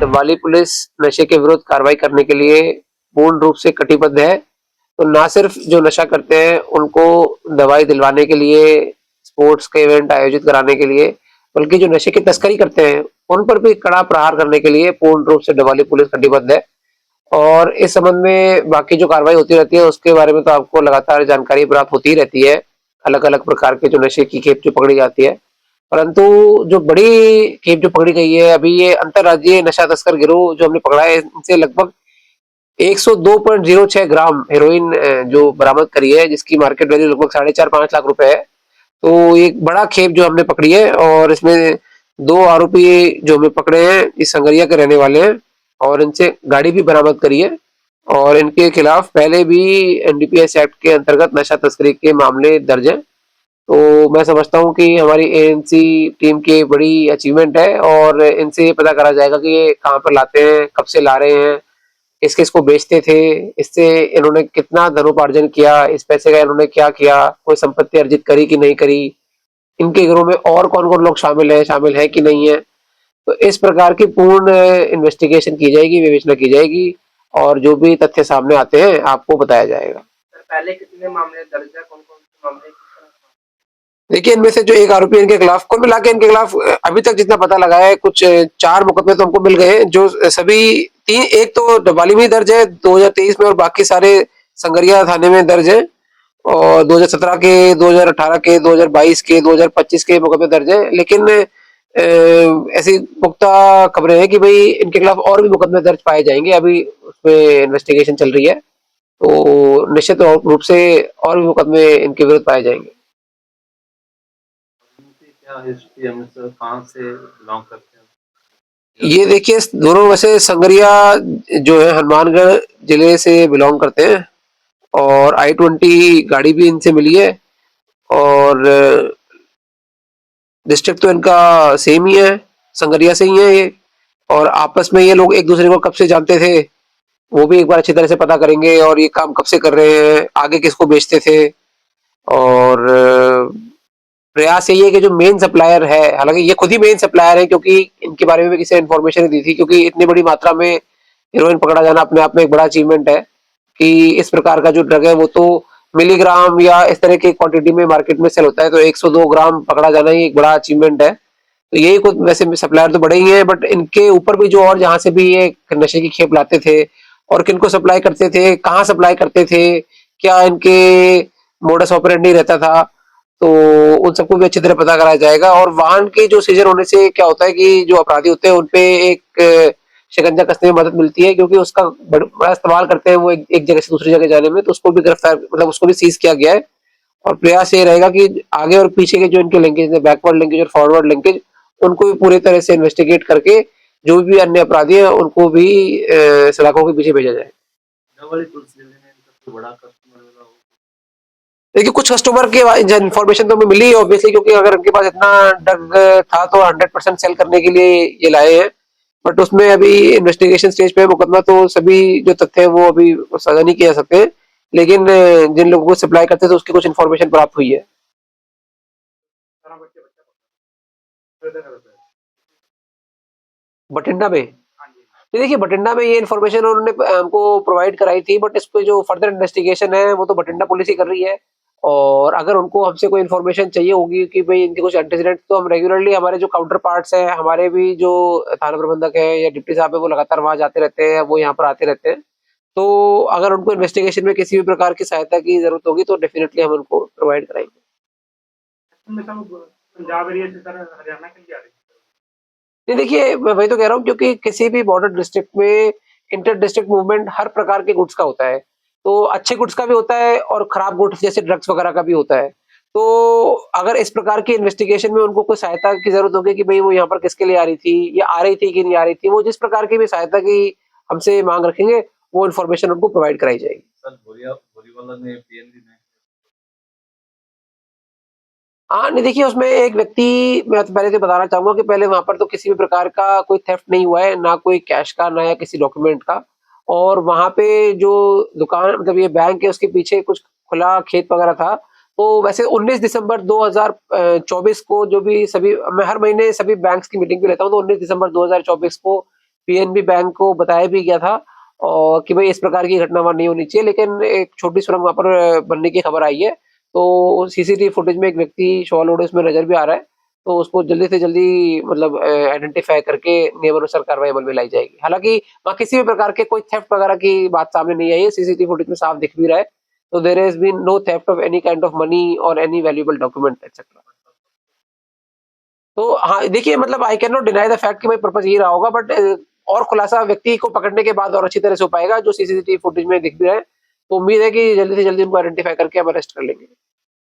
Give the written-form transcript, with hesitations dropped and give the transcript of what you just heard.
Diwali police नशे के विरुद्ध कार्रवाई करने के लिए पूर्ण रूप से कटिबद्ध है। तो ना सिर्फ जो नशा करते हैं उनको दवाई दिलवाने के लिए, स्पोर्ट्स के इवेंट आयोजित कराने के लिए, बल्कि जो नशे की तस्करी करते हैं उन पर भी कड़ा प्रहार करने के लिए पूर्ण रूप से दिवाली पुलिस कटिबद्ध है। और इस संबंध में बाकी जो कार्रवाई होती रहती है उसके बारे में तो आपको लगातार जानकारी प्राप्त होती ही रहती है, अलग अलग प्रकार के जो नशे की खेप जो पकड़ी जाती है। परंतु जो बड़ी खेप जो पकड़ी गई है अभी, ये अंतरराज्यीय नशा तस्कर गिरोह जो हमने पकड़ा है, इनसे लगभग 102.06 ग्राम हेरोइन जो बरामद करी है, जिसकी मार्केट वैल्यू लगभग 4.5-5 लाख रुपए है। तो एक बड़ा खेप जो हमने पकड़ी है, और इसमें 2 आरोपी जो हमें पकड़े हैं इस संगरिया के रहने वाले हैं, और इनसे गाड़ी भी बरामद करी है। और इनके खिलाफ पहले भी एनडीपीएस एक्ट के अंतर्गत नशा तस्करी के मामले दर्ज हैं। तो मैं समझता हूँ कि हमारी एएनसी टीम की बड़ी अचीवमेंट है, और इनसे ये पता करा जाएगा कि ये कहाँ पर लाते हैं, कब से ला रहे हैं, किस किस को बेचते थे, इससे इन्होंने कितना धनोपार्जन किया, इस पैसे का इन्होंने क्या किया, कोई संपत्ति अर्जित करी कि नहीं करी, इनके गिरोह में और कौन कौन लोग शामिल है कि नहीं है। तो इस प्रकार की पूर्ण इन्वेस्टिगेशन की जाएगी, विवेचना की जाएगी, और जो भी तथ्य सामने आते हैं आपको बताया जाएगा। पहले कितने मामले दर्ज है, कौन कौन से मामले? देखिए, इनमें से जो एक आरोपी इनके खिलाफ, कुल मिला के इनके खिलाफ अभी तक जितना पता लगा है, कुछ 4 मुकदमे तो हमको मिल गए हैं, जो सभी तीन, एक तो डबाली में दर्ज है 2023 में, और बाकी सारे संगरिया थाने में दर्ज है। और 2017 के, 2018 के, 2022 के, 2025 के मुकदमे दर्ज है। लेकिन ऐसी पुख्ता खबरें हैं कि भाई इनके खिलाफ और भी मुकदमे दर्ज पाए जाएंगे, अभी उसमें इन्वेस्टिगेशन चल रही है। तो निश्चित रूप से और भी मुकदमे इनके विरुद्ध पाए जाएंगे। क्या हिस्ट्री है, कहाँ से बिलोंग करते हैं? ये देखिए, दोनों वैसे संगरिया जो है हनुमानगढ़ जिले से बिलोंग करते हैं, और I-20 गाड़ी भी इनसे मिली है, और डिस्ट्रिक्ट तो इनका सेम ही है, संगरिया से ही है ये। और आपस में ये लोग एक दूसरे को कब से जानते थे वो भी एक बार अच्छी तरह से पता करेंगे, और ये काम कब से कर रहे हैं, आगे किसको बेचते थे। और प्रयास यही है कि जो मेन सप्लायर है, हालांकि ये खुद ही मेन सप्लायर है, क्योंकि इनके बारे में भी किसी ने इन्फॉर्मेशन दी थी, क्योंकि इतनी बड़ी मात्रा में हीरोइन पकड़ा जाना अपने आप में एक बड़ा अचीवमेंट है, कि इस प्रकार का जो ड्रग है वो तो मिलीग्राम या इस तरह की क्वांटिटी में मार्केट में सेल होता है, तो 102 ग्राम पकड़ा जाना ही एक बड़ा अचीवमेंट है। तो यही कुछ, वैसे सप्लायर तो बड़े ही हैं, बट इनके ऊपर भी जो और जहां से भी ये नशे की खेप लाते थे, और किनको सप्लाई करते थे, कहाँ सप्लाई करते थे, क्या इनके मोडस ऑपरेंडी रहता था, तो उन सबको भी अच्छी तरह पता कराया जाएगा। और वाहन के जो सीजन होने से क्या होता है कि जो अपराधी होते हैं उनपे एक शिकंजा कसने में मदद मिलती है, क्योंकि उसका बड़ा इस्तेमाल करते हैं वो एक जगह से दूसरी जगह जाने में, तो उसको भी गिरफ्तार, मतलब उसको भी सीज किया गया है। और प्रयास ये रहेगा कि आगे और पीछे के जो इनके लिंकेज है, बैकवर्ड लिंकेज और फॉरवर्ड लिंकेज, उनको भी पूरी तरह से इन्वेस्टिगेट करके जो भी अन्य अपराधी है उनको भी सलाखों के पीछे भेजा जाए। देखिए, कुछ कस्टमर के इन्फॉर्मेशन तो हमें मिली है ऑब्वियसली, क्योंकि अगर उनके पास इतना ड्रग था तो 100% सेल करने के लिए ये लाए हैं। बट उसमें अभी इन्वेस्टिगेशन स्टेज पे मुकदमा, तो सभी जो तथ्य है वो अभी साझा नहीं किए जा सकते, लेकिन जिन लोगों को सप्लाई करते थे उसकी कुछ इन्फॉर्मेशन प्राप्त हुई है। बठिंडा में, तो देखिए, बठिंडा में ये इन्फॉर्मेशन उन्होंने हमको प्रोवाइड कराई थी, बट इस पे जो फर्दर इन्वेस्टिगेशन है वो तो बठिंडा पुलिस ही कर रही है। और अगर उनको हमसे कोई इन्फॉर्मेशन चाहिए होगी कि भाई इनके कुछ एंटीसीडेंट, तो हम रेगुलरली, हमारे जो काउंटर पार्ट्स हैं, हमारे भी जो थाना प्रबंधक है या डिप्टी साहब है, वो लगातार वहां जाते रहते हैं, वो यहाँ पर आते रहते हैं। तो अगर उनको इन्वेस्टिगेशन में किसी भी प्रकार की सहायता की जरूरत होगी तो डेफिनेटली हम उनको प्रोवाइड कराएंगे। पंजाब एरिया से सर हरियाणा के लिए आ रही है? नहीं, देखिए, मैं वही तो कह रहा हूँ, क्योंकि किसी भी बॉर्डर डिस्ट्रिक्ट में इंटर डिस्ट्रिक्ट मूवमेंट हर प्रकार के गुड्स का होता है। तो अच्छे गुड्स का भी होता है और खराब गुड्स जैसे ड्रग्स वगैरह का भी होता है। तो अगर इस प्रकार की इन्वेस्टिगेशन में उनको कोई सहायता की जरूरत होगी कि भाई वो यहाँ पर किसके लिए आ रही थी, या आ रही थी कि नहीं आ रही थी, वो जिस प्रकार की भी सहायता की हमसे मांग रखेंगे, वो इन्फॉर्मेशन उनको प्रोवाइड कराई जाएगी। हाँ, नहीं, देखिए, उसमें एक व्यक्ति, मैं तो पहले तो बताना चाहूँगा कि पहले वहाँ पर तो किसी भी प्रकार का कोई थेफ्ट नहीं हुआ है, ना कोई कैश का, ना या किसी डॉक्यूमेंट का। और वहाँ पे जो दुकान, मतलब ये बैंक है, उसके पीछे कुछ खुला खेत वगैरह था। तो वैसे 19 दिसंबर 2024 को जो भी सभी, मैं हर महीने सभी बैंक्स की मीटिंग भी लेता हूँ, तो 19 दिसंबर 2024 को पीएनबी बैंक को बताया भी गया था और कि भाई इस प्रकार की घटना वहाँ नहीं होनी चाहिए, लेकिन एक छोटी सुरंग वहाँ पर बनने की खबर आई है। तो सीसीटीवी फुटेज में एक व्यक्ति शॉल ओढ़े उसमें नज़र भी आ रहा है, तो उसको जल्दी से जल्दी मतलब आइडेंटिफ़ाई करके नियमानुसार कार्रवाई अमल में लाई जाएगी। हालाँकि वहाँ किसी भी प्रकार के कोई थेफ्ट वगैरह की बात सामने नहीं आई है, सीसीटीवी फुटेज में साफ दिख भी रहा है। तो there has been no theft of any kind of money और एनी वैल्यूएबल डॉक्यूमेंट एटसेट्रा। तो हाँ, देखिए मतलब I can not deny the fact कि भाई पर्पज़ यही रहा होगा, बट और खुलासा व्यक्ति को पकड़ने के बाद और अच्छी तरह से हो पाएगा जो सीसीटीवी फुटेज में दिख भी रहा है। तो उम्मीद है कि जल्दी से जल्दी उनको आइडेंटिफ़ाई करके हम अरेस्ट कर लेंगे।